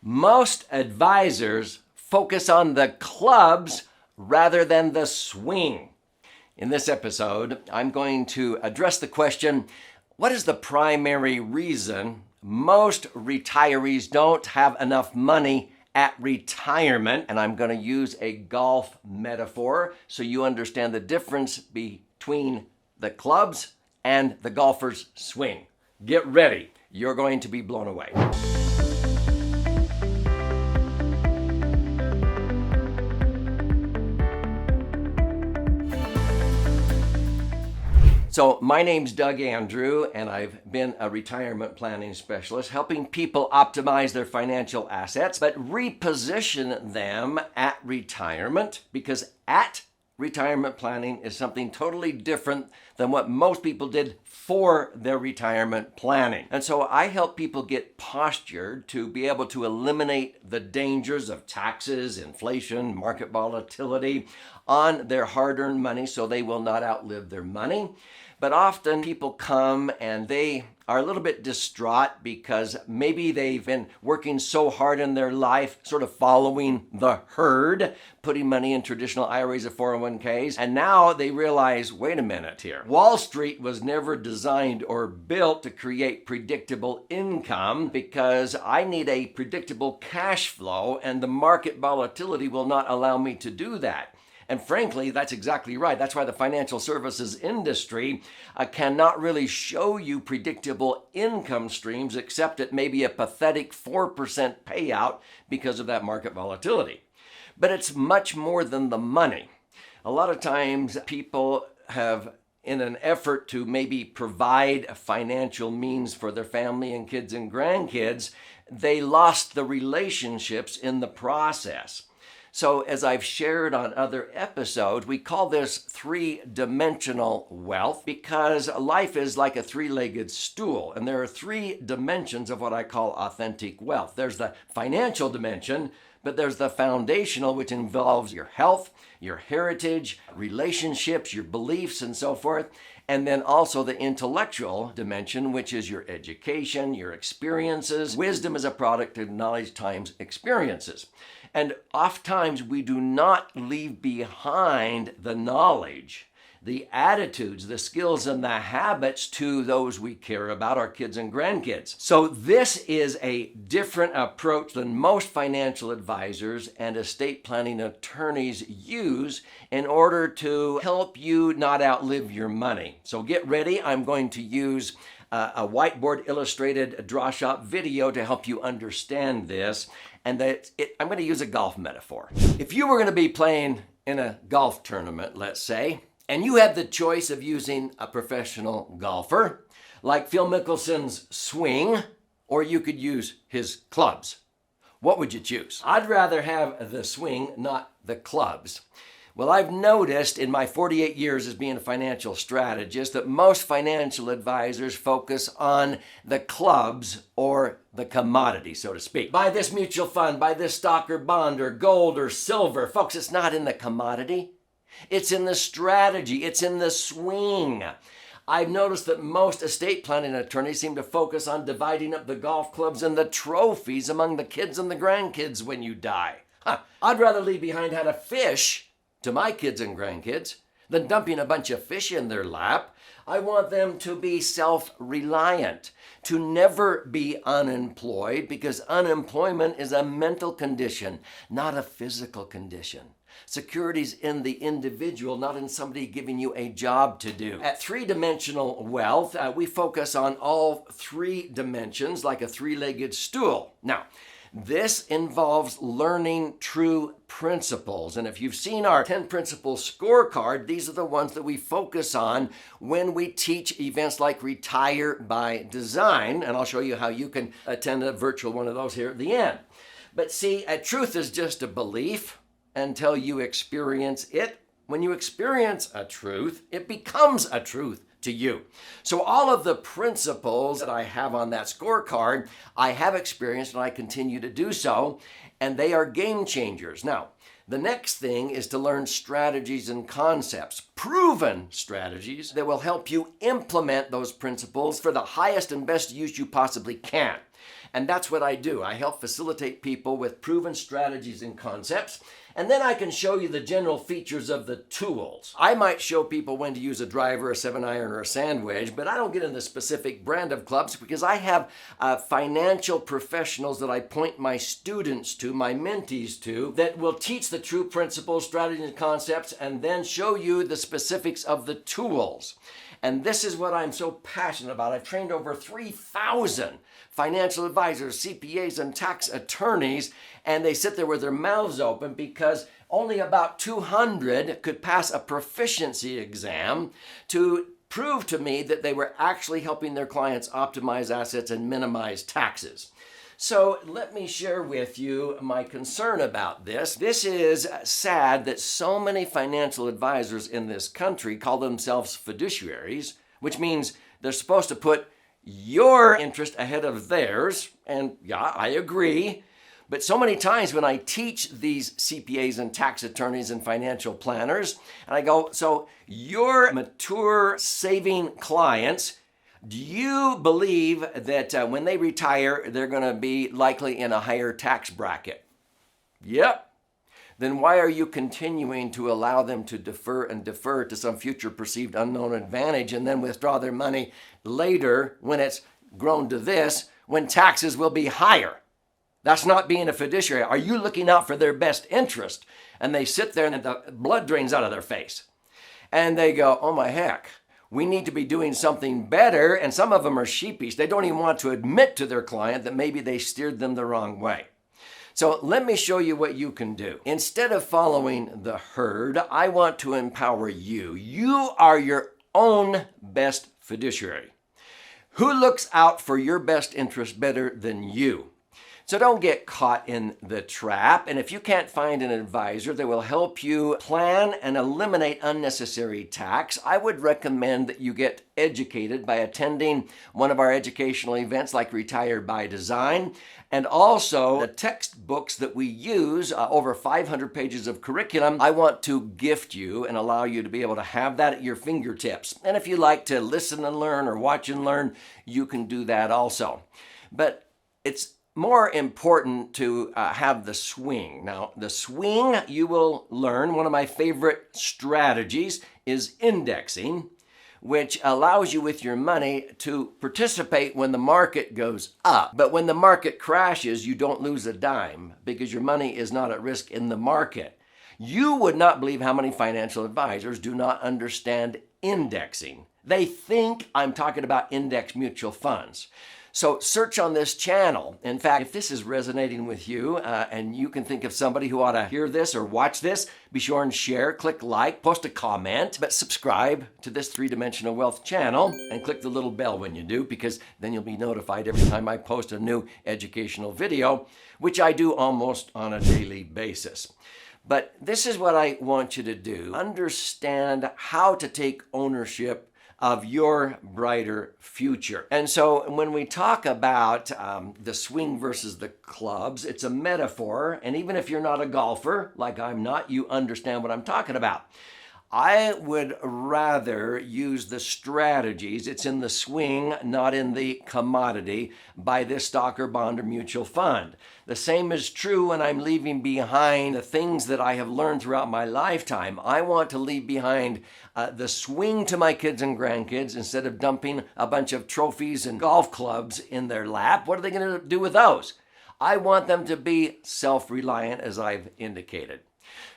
Most advisors focus on the clubs rather than the swing. In this episode, I'm going to address the question, what is the primary reason most retirees don't have enough money at retirement? And I'm going to use a golf metaphor so you understand the difference between the clubs and the golfer's swing. Get ready. You're going to be blown away. So my name's Doug Andrew, and I've been a retirement planning specialist, helping people optimize their financial assets, but reposition them at retirement, because at retirement planning is something totally different than what most people did for their retirement planning. And so I help people get postured to be able to eliminate the dangers of taxes, inflation, market volatility on their hard-earned money so they will not outlive their money. But often people come and they are a little bit distraught because maybe they've been working so hard in their life, sort of following the herd, putting money in traditional IRAs or 401ks. And now they realize, wait a minute here. Wall Street was never designed or built to create predictable income, because I need a predictable cash flow, and the market volatility will not allow me to do that. And frankly, that's exactly right. That's why the financial services industry cannot really show you predictable income streams, except at maybe a pathetic 4% payout because of that market volatility. But it's much more than the money. A lot of times people have, in an effort to maybe provide financial means for their family and kids and grandkids, they lost the relationships in the process. So as I've shared on other episodes, we call this three-dimensional wealth, because life is like a three-legged stool, and there are three dimensions of what I call authentic wealth. There's the financial dimension, but there's the foundational, which involves your health, your heritage, relationships, your beliefs, and so forth. And then also the intellectual dimension, which is your education, your experiences. Wisdom is a product of knowledge times experiences. And oftentimes we do not leave behind the knowledge, the attitudes, the skills, and the habits to those we care about, our kids and grandkids. So this is a different approach than most financial advisors and estate planning attorneys use in order to help you not outlive your money. So get ready. I'm going to use a whiteboard illustrated draw shop video to help you understand this. And I'm going to use a golf metaphor. If you were going to be playing in a golf tournament, let's say, and you had the choice of using a professional golfer, like Phil Mickelson's swing, or you could use his clubs, what would you choose? I'd rather have the swing, not the clubs. Well, I've noticed in my 48 years as being a financial strategist that most financial advisors focus on the clubs, or the commodity, so to speak. Buy this mutual fund, buy this stock or bond or gold or silver. Folks, it's not in the commodity. It's in the strategy. It's in the swing. I've noticed that most estate planning attorneys seem to focus on dividing up the golf clubs and the trophies among the kids and the grandkids when you die. I'd rather leave behind how to fish to my kids and grandkids than dumping a bunch of fish in their lap. I want them to be self-reliant, to never be unemployed, because unemployment is a mental condition, not a physical condition. Security's in the individual, not in somebody giving you a job to do. At three-dimensional wealth, we focus on all three dimensions like a three-legged stool. Now, this involves learning true principles. And if you've seen our 10 principles scorecard, these are the ones that we focus on when we teach events like Retire by Design. And I'll show you how you can attend a virtual one of those here at the end. But see, a truth is just a belief until you experience it. When you experience a truth, it becomes a truth to you. So all of the principles that I have on that scorecard, I have experienced and I continue to do so, and they are game changers. Now, the next thing is to learn strategies and concepts, proven strategies that will help you implement those principles for the highest and best use you possibly can. And that's what I do. I help facilitate people with proven strategies and concepts. And then I can show you the general features of the tools. I might show people when to use a driver, a 7-iron, or a sand wedge, but I don't get into the specific brand of clubs because I have financial professionals that I point my students to, my mentees to, that will teach the true principles, strategies, and concepts, and then show you the specifics of the tools. And this is what I'm so passionate about. I've trained over 3,000 financial advisors, CPAs, and tax attorneys, and they sit there with their mouths open because only about 200 could pass a proficiency exam to prove to me that they were actually helping their clients optimize assets and minimize taxes. So let me share with you my concern about this. This is sad that so many financial advisors in this country call themselves fiduciaries, which means they're supposed to put your interest ahead of theirs. And yeah, I agree. But so many times when I teach these CPAs and tax attorneys and financial planners, and I go, so your mature saving clients, do you believe that when they retire, they're going to be likely in a higher tax bracket? Yep. Then why are you continuing to allow them to defer to some future perceived unknown advantage and then withdraw their money later when it's grown to this, when taxes will be higher? That's not being a fiduciary. Are you looking out for their best interest? And they sit there and the blood drains out of their face. And they go, oh my heck, we need to be doing something better. And some of them are sheepish. They don't even want to admit to their client that maybe they steered them the wrong way. So let me show you what you can do. Instead of following the herd, I want to empower you. You are your own best fiduciary. Who looks out for your best interest better than you? So don't get caught in the trap. And if you can't find an advisor that will help you plan and eliminate unnecessary tax, I would recommend that you get educated by attending one of our educational events like Retire by Design. And also the textbooks that we use, over 500 pages of curriculum, I want to gift you and allow you to be able to have that at your fingertips. And if you like to listen and learn or watch and learn, you can do that also. But it's more important to have the swing. Now, the swing you will learn, one of my favorite strategies is indexing, which allows you with your money to participate when the market goes up. But when the market crashes, you don't lose a dime because your money is not at risk in the market. You would not believe how many financial advisors do not understand indexing. They think I'm talking about index mutual funds. So search on this channel. In fact, if this is resonating with you and you can think of somebody who ought to hear this or watch this, be sure and share, click like, post a comment, but subscribe to this Three-Dimensional Wealth channel and click the little bell when you do, because then you'll be notified every time I post a new educational video, which I do almost on a daily basis. But this is what I want you to do. Understand how to take ownership of your brighter future. And so when we talk about the swing versus the clubs, it's a metaphor. And even if you're not a golfer, like I'm not, you understand what I'm talking about. I would rather use the strategies, it's in the swing, not in the commodity, buy this stock or bond or mutual fund. The same is true when I'm leaving behind the things that I have learned throughout my lifetime. I want to leave behind the swing to my kids and grandkids instead of dumping a bunch of trophies and golf clubs in their lap. What are they going to do with those? I want them to be self-reliant, as I've indicated.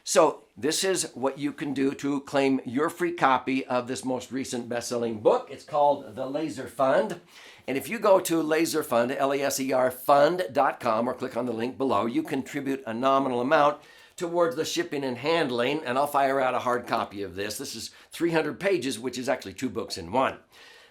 So this is what you can do to claim your free copy of this most recent best-selling book. It's called The Laser Fund. And if you go to laserfund, laserfund.com, or click on the link below, you contribute a nominal amount towards the shipping and handling, and I'll fire out a hard copy of this. This is 300 pages, which is actually 2 books in one.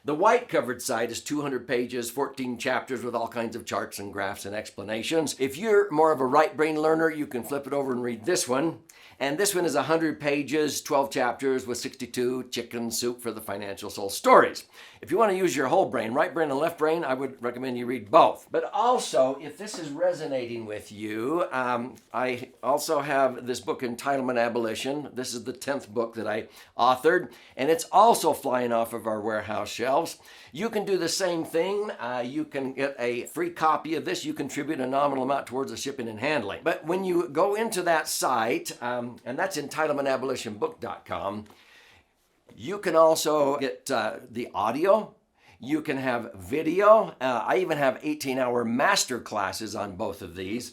The white covered side is 200 pages, 14 chapters with all kinds of charts and graphs and explanations. If you're more of a right brain learner, you can flip it over and read this one. And this one is 100 pages, 12 chapters with 62 chicken soup for the financial soul stories. If you want to use your whole brain, right brain and left brain, I would recommend you read both. But also, if this is resonating with you, I also have this book, Entitlement Abolition. This is the 10th book that I authored, and it's also flying off of our warehouse shelf. themselves. You can do the same thing. You can get a free copy of this. You contribute a nominal amount towards the shipping and handling. But when you go into that site, and that's entitlementabolitionbook.com, you can also get the audio. You can have video. I even have 18-hour master classes on both of these.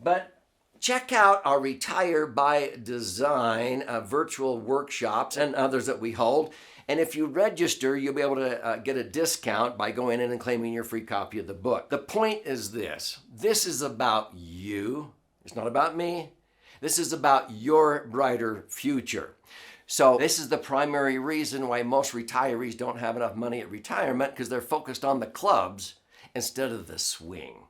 But check out our Retire by Design virtual workshops and others that we hold. And if you register, you'll be able to get a discount by going in and claiming your free copy of the book. The point is this. This is about you. It's not about me. This is about your brighter future. So this is the primary reason why most retirees don't have enough money at retirement, because they're focused on the clubs instead of the swing.